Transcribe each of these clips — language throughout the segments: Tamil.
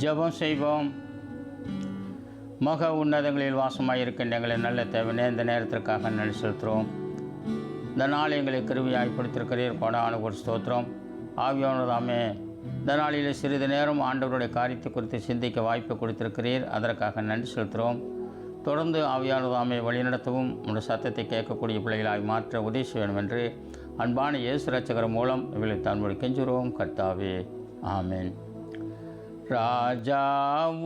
ஜெபம் செய்வோம். மக உன்னதங்களில் வாசமாக இருக்கின்ற எங்களை நல்ல தேவனே, இந்த நேரத்திற்காக நன்றி செலுத்துகிறோம். இந்த நாள் எங்களை கிருபையாய் கொடுத்திருக்கிறீர். கொடான ஒரு ஸ்தோத்திரம். ஆவியானவராமே, இந்த நாளில் சிறிது நேரம் ஆண்டவருடைய காரியத்தை குறித்து சிந்திக்க வாய்ப்பு கொடுத்திருக்கிறீர். அதற்காக நன்றி செலுத்துகிறோம். தொடர்ந்து ஆவியானவராமே வழிநடத்தவும் உங்களுடைய சத்தத்தை கேட்கக்கூடிய பிள்ளைகளாய் மாற்ற உதவி வேணும் என்று அன்பான இயேசு இரட்சகர் மூலம் இவளை தன்னுடைய கெஞ்சுகிறோம் கர்த்தாவே, ஆமென். ராஜா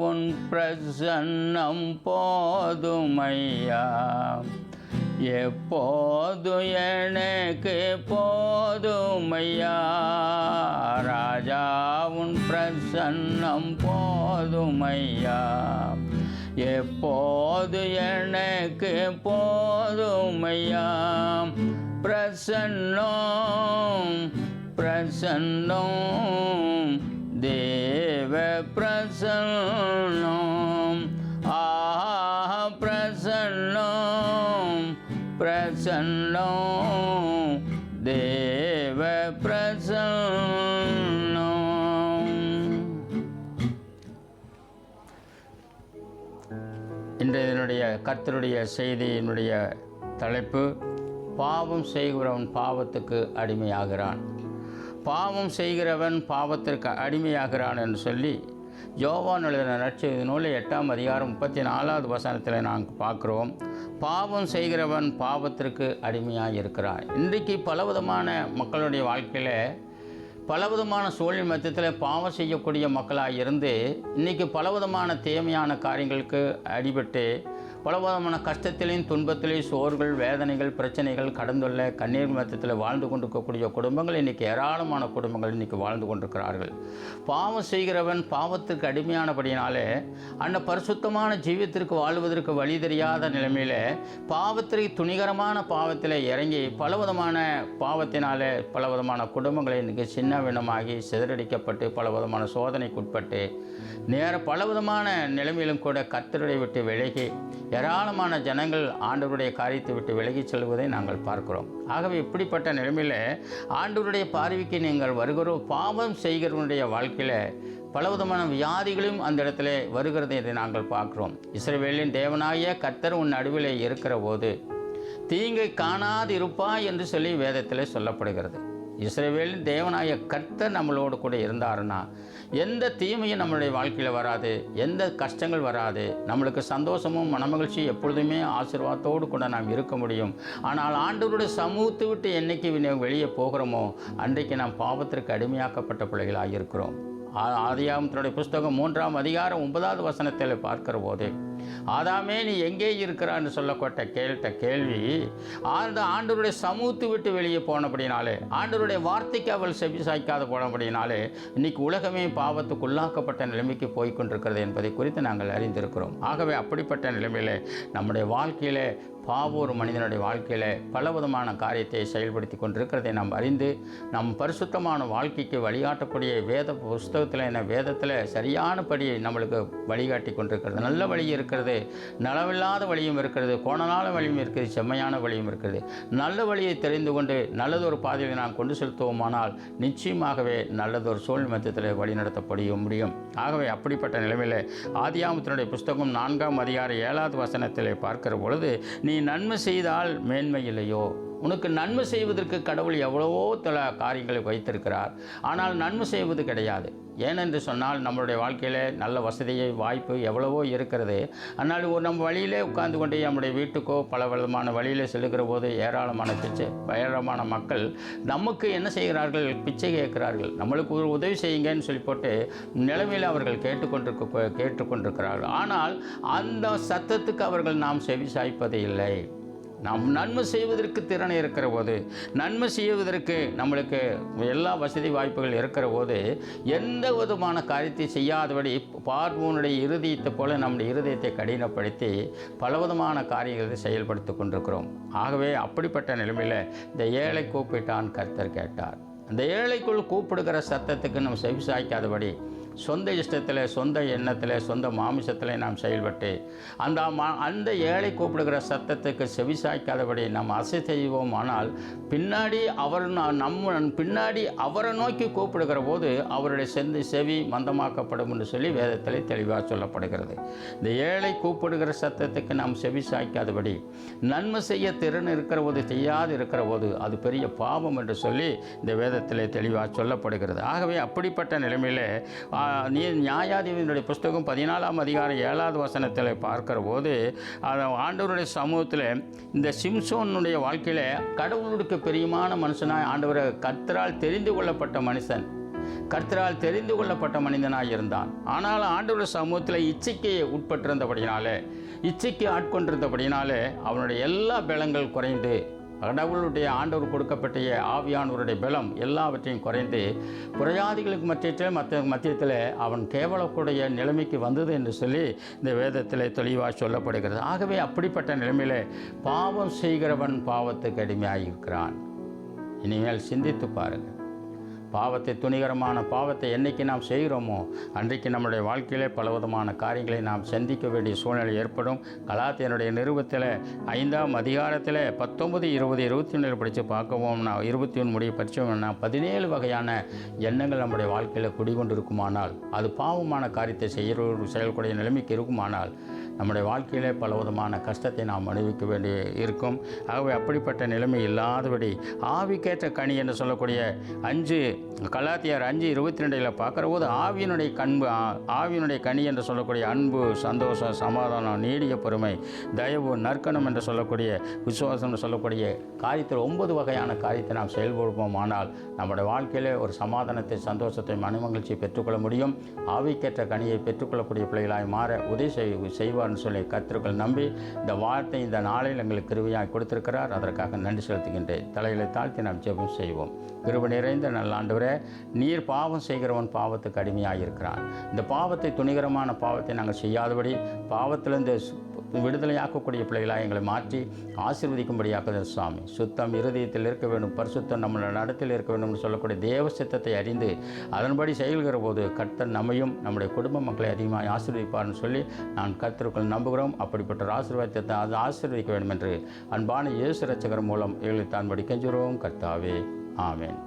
உன் பிரசன்னம் போதுமையா, எப்போது எனக்கு போதுமையா. ராஜா உன் பிரசன்னம் போதுமையா, எப்போது எனக்கு போதுமையா. பிரசன்னம் பிரசன்னம் தேவ பிரசன்னம், பிரசன்னம் பிரசன்னம் தேவ பிரசன்னம். இன்றைய கர்த்தருடைய செய்தியினுடைய தலைப்பு, பாவம் செய்கிறவன் பாவத்துக்கு அடிமையாகிறான். பாவம் செய்கிறவன் பாவத்திற்கு அடிமையாகிறான் என்று சொல்லி யோவான் எழுதின நற்செய்தி நூல் 8ஆம் அதிகாரம் 34வது வசனத்தில் நாங்கள் பார்க்குறோம். பாவம் செய்கிறவன் பாவத்திற்கு அடிமையாக இருக்கிறான். இன்றைக்கு பலவிதமான மக்களுடைய வாழ்க்கையில் பலவிதமான சூழ்நிலை மத்தியத்தில் பாவம் செய்யக்கூடிய மக்களாக இருந்து இன்றைக்கி பலவிதமான தீமையான காரியங்களுக்கு அடிபட்டு பலவிதமான கஷ்டத்திலையும் துன்பத்திலையும் சோர்கள், வேதனைகள், பிரச்சனைகள் கடந்துள்ள கண்ணீர் மத்தியத்தில் வாழ்ந்து கொண்டிருக்கக்கூடிய குடும்பங்கள் இன்றைக்கி ஏராளமான குடும்பங்கள் இன்றைக்கி வாழ்ந்து கொண்டிருக்கிறார்கள். பாவம் செய்கிறவன் பாவத்திற்கு அடிமையானபடினாலே அந்த பரிசுத்தமான ஜீவியத்திற்கு வாழ்வதற்கு வழி தெரியாத நிலைமையில் பாவத்திற்கு துணிகரமான பாவத்தில் இறங்கி பலவிதமான பாவத்தினாலே பலவிதமான குடும்பங்களை இன்றைக்கி சின்ன வினமாகி சிதறடிக்கப்பட்டு பலவிதமான சோதனைக்குட்பட்டு பலவிதமான நிலைமையிலும் கூட கர்த்தரை விட்டு விலகி ஏராளமான ஜனங்கள் ஆண்டவருடைய காரியத்தை விட்டு விலகி செல்வதை நாங்கள் பார்க்கிறோம். ஆகவே இப்படிப்பட்ட நிலைமையில் ஆண்டவருடைய பார்வைக்கு நீங்கள் வருகிறோம். பாவம் செய்கிறவனுடைய வாழ்க்கையில் பலவிதமான வியாதிகளும் அந்த இடத்துல வருகிறதை இதை நாங்கள் பார்க்குறோம். இஸ்ரவேலின் தேவனாகிய கர்த்தர் உன் நடுவில் இருக்கிற போது தீங்கை காணாது இருப்பாய் என்று சொல்லி வேதத்தில் சொல்லப்படுகிறது. இஸ்ரவேலின் தேவனாகிய கர்த்தர் நம்மளோடு கூட இருந்தாருன்னா எந்த தீமையும் நம்மளுடைய வாழ்க்கையில் வராது, எந்த கஷ்டங்கள் வராது. நம்மளுக்கு சந்தோஷமும் மனமகிழ்ச்சி எப்பொழுதுமே ஆசீர்வாதத்தோடு கூட நாம் இருக்க முடியும். ஆனால் ஆண்டவருடைய சமூகத்தை விட்டு என்னைக்கு வெளியே போகிறோமோ அன்றைக்கு நாம் பாவத்திற்கு அடிமையாக்கப்பட்ட பிள்ளைகளாக இருக்கிறோம். ஆதியாகமத்தினுடைய புஸ்தகம் 3ஆம் அதிகாரம் 9வது வசனத்தில் பார்க்கிற போது, ஆதாமே நீ எங்கே இருக்கிறான்னு சொல்லப்பட்ட கேள்வி அந்த ஆண்டவருடைய சமூகத்தை விட்டு வெளியே போனபடினாலே, ஆண்டவருடைய வார்த்தைக்கு அவள் செவி சாய்க்காத போனபடினாலே இன்னைக்கு உலகமே பாவத்துக்குள்ளாக்கப்பட்ட நிலைமைக்கு போய்கொண்டிருக்கிறது என்பதை குறித்து நாங்கள் அறிந்திருக்கிறோம். ஆகவே அப்படிப்பட்ட நிலைமையில் நம்முடைய வாழ்க்கையில் பாவம் ஒரு மனிதனுடைய வாழ்க்கையில் பலவிதமான காரியத்தை செயல்படுத்தி கொண்டிருக்கிறதை நாம் அறிந்து நம் பரிசுத்தமான வாழ்க்கைக்கு வழிகாட்டக்கூடிய வேத புஸ்தகத்தில் வேதத்தில் சரியானபடி நம்மளுக்கு வழிகாட்டி கொண்டிருக்கிறது. நல்ல வழி இருக்கிறது, நலவில்லாத வழியும் இருக்கிறது, கோணலான வழியும் இருக்கிறது, செம்மையான வழியும் இருக்கிறது. நல்ல வழியை தெரிந்து கொண்டு நல்லதொரு பாதையை நாம் கொண்டு செலுத்துவோமானால் நிச்சயமாகவே நல்லதொரு சூழல் மத்தியத்தில் வழி நடத்தப்பட முடியும். ஆகவே அப்படிப்பட்ட நிலைமையில் ஆதியாகமத்தினுடைய புஸ்தகம் 4ஆம் அதிகாரம் 7வது வசனத்தில் பார்க்கிற பொழுது, நீ நன்மை செய்தால் மேன்மை இல்லையோ. உனக்கு நன்மை செய்வதற்கு கடவுள் எவ்வளவோ காரியங்களை வைத்திருக்கிறார், ஆனால் நன்மை செய்வது கிடையாது. ஏனென்று சொன்னால் நம்மளுடைய வாழ்க்கையில் நல்ல வசதியை வாய்ப்பு எவ்வளவோ இருக்கிறது. அதனால் நம்ம வழியிலே உட்கார்ந்து கொண்டு நம்முடைய வீட்டுக்கோ பல விதமான வழியில் செல்லுகிற போது ஏராளமான மக்கள் நமக்கு என்ன செய்கிறார்கள், பிச்சை கேட்கிறார்கள். நம்மளுக்கு ஒரு உதவி செய்யுங்கன்னு சொல்லி போட்டு நிலைமையில் அவர்கள் கேட்டுக்கொண்டிருக்கிறார்கள். ஆனால் அந்த சத்தத்துக்கு அவர்கள் நாம் செவி சாய்ப்பது இல்லை. நாம் நன்மை செய்வதற்கு திறனை இருக்கிற போது, நன்மை செய்வதற்கு நம்மளுக்கு எல்லா வசதி வாய்ப்புகள் இருக்கிற போது எந்த விதமான காரியத்தை செய்யாதபடி பார்வோனுடைய இருதயத்தை போல நம்முடைய இருதயத்தை கடினப்படுத்தி பலவிதமான காரியங்களை செயல்படுத்தி கொண்டிருக்கிறோம். ஆகவே அப்படிப்பட்ட நிலைமையில் இந்த ஏழை கூப்பிட்டான், கர்த்தர் கேட்டார். அந்த ஏழைக்குள் கூப்பிடுகிற சத்தத்துக்கு நம்ம செவி சாய்க்காதபடி சொந்த இஷ்டத்தில், சொந்த எண்ணத்தில், சொந்த மாமிசத்தில் நாம் செயல்பட்டு அந்த ஏழை கூப்பிடுகிற சத்தத்துக்கு செவிசாய்க்காதபடி நாம் அசை செய்வோம். ஆனால் பின்னாடி அவரை நோக்கி கூப்பிடுகிற போது அவருடைய செவி மந்தமாக்கப்படும் என்று சொல்லி வேதத்தில் தெளிவாக சொல்லப்படுகிறது. இந்த ஏழை கூப்பிடுகிற சத்தத்துக்கு நாம் செவி சாய்க்காதபடி, நன்மை செய்ய திறன் இருக்கிற போது செய்யாது இருக்கிற போது அது பெரிய பாவம் என்று சொல்லி இந்த வேதத்தில் தெளிவாக சொல்லப்படுகிறது. ஆகவே அப்படிப்பட்ட நிலைமையில் நியாயாதிபதியினுடைய புஸ்தகம் 14ஆம் அதிகாரம் 7வது வசனத்தில் பார்க்கிற போது ஆண்டவருடைய சமூகத்தில் இந்த சிம்சோனுடைய வாழ்க்கையில் கடவுளுக்கு பிரியமான மனுஷனாய் ஆண்டவரை கர்த்தரால் தெரிந்து கொள்ளப்பட்ட மனுஷன், கர்த்தரால் தெரிந்து கொள்ளப்பட்ட மனிதனாக இருந்தான். ஆனால் ஆண்டவருடைய சமூகத்தில் இச்சைக்கு உட்பட்டிருந்தபடினாலே, இச்சைக்கு ஆட்கொண்டிருந்தபடினாலே அவனுடைய எல்லா பலங்கள் குறைந்து, கடவுளுடைய ஆண்டவர் கொடுக்கப்பட்ட ஆவியானவருடைய பலம் எல்லாவற்றையும் குறைந்து புறஜாதிகளுக்கு மத்தியத்தில் அவன் கேவலக்கூடிய நிலைமைக்கு வந்தது என்று சொல்லி இந்த வேதத்தில் தெளிவாக சொல்லப்படுகிறது. ஆகவே அப்படிப்பட்ட நிலைமையில் பாவம் செய்கிறவன் பாவத்துக்கு அடிமையாக இருக்கிறான். இனிமேல் சிந்தித்து பாருங்கள். பாவத்தை, துணிகரமான பாவத்தை என்னைக்கு நாம் செய்கிறோமோ அன்றைக்கு நம்முடைய வாழ்க்கையிலே பலவிதமான காரியங்களை நாம் சந்திக்க வேண்டிய சூழ்நிலை ஏற்படும். கலாத்தியனுடைய நிருபத்தில் 5ஆம் அதிகாரத்தில் 19, 20, 21 படித்து பார்க்கவும், நான் 21 முடிய படித்தோம்னா 17 வகையான எண்ணங்கள் நம்முடைய வாழ்க்கையில் குடிகொண்டு இருக்குமானால், அது பாவமான காரியத்தை செயல்கூடிய நிலைமைக்கு இருக்குமானால் நம்முடைய வாழ்க்கையிலே பலவிதமான கஷ்டத்தை நாம் அனுபவிக்க வேண்டி இருக்கும். ஆகவே அப்படிப்பட்ட நிலைமை இல்லாதபடி ஆவிக்கேற்ற கனி என்று சொல்லக்கூடிய கலாத்தியர் 5:22 பார்க்குற போது ஆவியினுடைய கனி என்று சொல்லக்கூடிய அன்பு, சந்தோஷம், சமாதானம், நீடிய பொறுமை, தயவு, நற்கணம் என்று சொல்லக்கூடிய விசுவாசம் என்று சொல்லக்கூடிய காரியத்தில் 9 வகையான காரியத்தை நாம் செயல்படுவோம். ஆனால் நம்முடைய வாழ்க்கையிலே ஒரு சமாதானத்தை, சந்தோஷத்தை, மனமகிழ்ச்சியை பெற்றுக்கொள்ள முடியும். ஆவிக்கேற்ற கனியை பெற்றுக்கொள்ளக்கூடிய பிள்ளைகளாய் மாற உதவி செய்வார்னு சொல்லி கர்த்தர்கள் நம்பி இந்த வார்த்தை இந்த நாளில் எங்களுக்கு கிருபையாக கொடுத்திருக்கிறார். அதற்காக நன்றி செலுத்துகின்றேன். தலைகளை தாழ்த்தி நாம் ஜெபம் செய்வோம். கிருபை நிறைந்த நல்ல ஆண்டவரே, நீர் பாவம் செய்கிறவன் பாவத்துக்கு அடிமையாக இருக்கிறான். இந்த பாவத்தை, துணிகரமான பாவத்தை நாங்கள் செய்யாதபடி பாவத்திலிருந்து விடுதலையாக்கக்கூடிய பிள்ளைகளாக எங்களை மாற்றி ஆசீர்வதிக்கும்படியாக சுவாமி. சுத்தம் இருதயத்தில் இருக்க வேண்டும், பரிசுத்தம் நம்மளோட நடத்தில் இருக்க வேண்டும் என்று சொல்லக்கூடிய தேவ சித்தத்தை அறிந்து அதன்படி செயல்கிற போது கர்த்தர் நம்மையும் நம்முடைய குடும்ப மக்களை அதிகமாக ஆசீர்வதிப்பார்னு சொல்லி நான் கர்த்தருக்குள் நம்புகிறோம். அப்படிப்பட்ட ஆசீர்வாதத்தை அது ஆசீர்வதிக்க வேண்டும் என்று அன்பான இயேசு இரட்சகர் மூலம் எங்களை தான்படி கெஞ்சுகிறோம். கர்த்தாவே, ஆமென்.